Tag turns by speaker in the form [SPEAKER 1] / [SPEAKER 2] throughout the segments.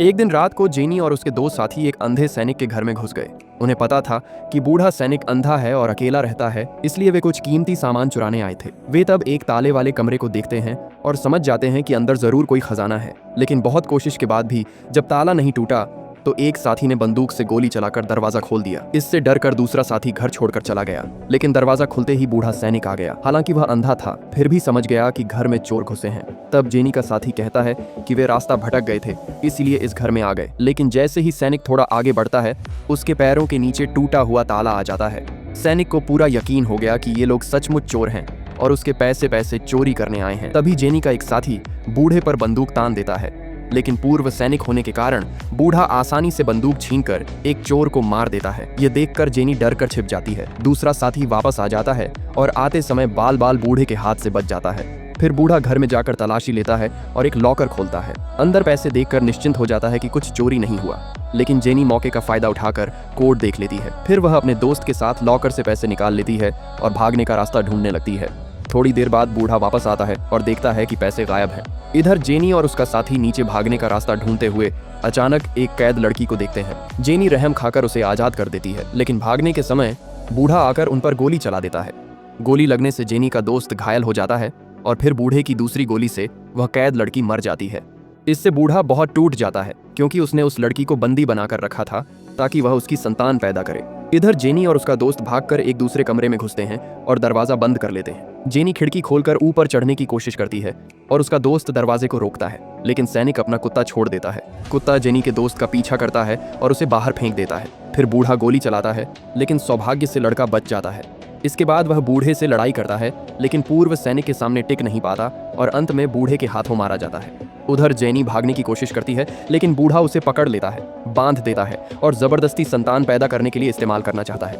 [SPEAKER 1] एक दिन रात को जेनी और उसके दो साथी एक अंधे सैनिक के घर में घुस गए। उन्हें पता था कि बूढ़ा सैनिक अंधा है और अकेला रहता है, इसलिए वे कुछ कीमती सामान चुराने आए थे। वे तब एक ताले वाले कमरे को देखते हैं और समझ जाते हैं कि अंदर जरूर कोई खजाना है। लेकिन बहुत कोशिश के बाद भी जब ताला नहीं टूटा तो एक साथी ने बंदूक से गोली चलाकर दरवाजा खोल दिया। इससे डर कर दूसरा साथी घर छोड़कर चला गया, लेकिन दरवाजा खुलते ही बूढ़ा सैनिक आ गया। हालांकि वह अंधा था, फिर भी समझ गया कि घर में चोर घुसे हैं। तब जेनी का साथी कहता है कि वे रास्ता भटक गए थे, इसलिए इस घर में आ गए। लेकिन जैसे ही सैनिक थोड़ा आगे बढ़ता है, उसके पैरों के नीचे टूटा हुआ ताला आ जाता है। सैनिक को पूरा यकीन हो गया कि ये लोग सचमुच चोर हैं और उसके पैसे चोरी करने आए हैं। तभी जेनी का एक साथी बूढ़े पर बंदूक तान देता है, लेकिन पूर्व सैनिक होने के कारण बूढ़ा आसानी से बंदूक छीनकर एक चोर को मार देता है। ये देखकर जेनी डर कर छिप जाती है। दूसरा साथी वापस आ जाता है और आते समय बाल बूढ़े के हाथ से बच जाता है। फिर बूढ़ा घर में जाकर तलाशी लेता है और एक लॉकर खोलता है। अंदर पैसे देखकर निश्चिंत हो जाता है कि कुछ चोरी नहीं हुआ। लेकिन जेनी मौके का फायदा उठाकर कोड देख लेती है। फिर वह अपने दोस्त के साथ लॉकर से पैसे निकाल लेती है और भागने का रास्ता ढूंढने लगती है। थोड़ी देर बाद बूढ़ा वापस आता है और देखता है कि पैसे गायब हैं। इधर जेनी और उसका साथी नीचे भागने का रास्ता ढूंढते हुए अचानक एक कैद लड़की को देखते हैं। जेनी रहम खाकर उसे आजाद कर देती है, लेकिन भागने के समय बूढ़ा आकर उन पर गोली चला देता है। गोली लगने से जेनी का दोस्त घायल हो जाता है और फिर बूढ़े की दूसरी गोली से वह कैद लड़की मर जाती है। इससे बूढ़ा बहुत टूट जाता है, क्योंकि उसने उस लड़की को बंदी बनाकर रखा था ताकि वह उसकी संतान पैदा करे। इधर जेनी और उसका दोस्त भागकर एक दूसरे कमरे में घुसते हैं और दरवाजा बंद कर लेते हैं। जेनी खिड़की खोलकर ऊपर चढ़ने की कोशिश करती है और उसका दोस्त दरवाजे को रोकता है, लेकिन सैनिक अपना कुत्ता छोड़ देता है। कुत्ता जेनी के दोस्त का पीछा करता है और उसे बाहर फेंक देता है। फिर बूढ़ा गोली चलाता है, लेकिन सौभाग्य से लड़का बच जाता है। इसके बाद वह बूढ़े से लड़ाई करता है, लेकिन पूर्व सैनिक के सामने टिक नहीं पाता और अंत में बूढ़े के हाथों मारा जाता है। उधर जेनी भागने की कोशिश करती है, लेकिन बूढ़ा उसे पकड़ लेता है, बांध देता है और जबरदस्ती संतान पैदा करने के लिए इस्तेमाल करना चाहता है।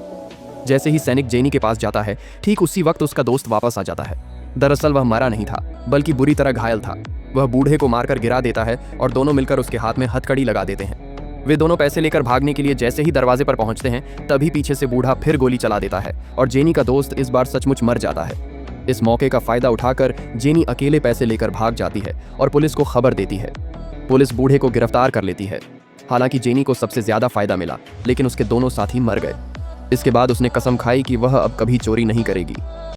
[SPEAKER 1] जैसे ही सैनिक जेनी के पास जाता है, ठीक उसी वक्त उसका दोस्त वापस आ जाता है। दरअसल वह मरा नहीं था, बल्कि बुरी तरह घायल था। वह बूढ़े को मारकर गिरा देता है और दोनों मिलकर उसके हाथ में हथकड़ी लगा देते हैं। वे दोनों पैसे लेकर भागने के लिए जैसे ही दरवाजे पर पहुंचते हैं, तभी पीछे से बूढ़ा फिर गोली चला देता है और जेनी का दोस्त इस बार सचमुच मर जाता है। इस मौके का फायदा उठाकर जेनी अकेले पैसे लेकर भाग जाती है और पुलिस को खबर देती है। पुलिस बूढ़े को गिरफ्तार कर लेती है। हालांकि जेनी को सबसे ज्यादा फायदा मिला, लेकिन उसके दोनों साथी मर गए। इसके बाद उसने कसम खाई कि वह अब कभी चोरी नहीं करेगी।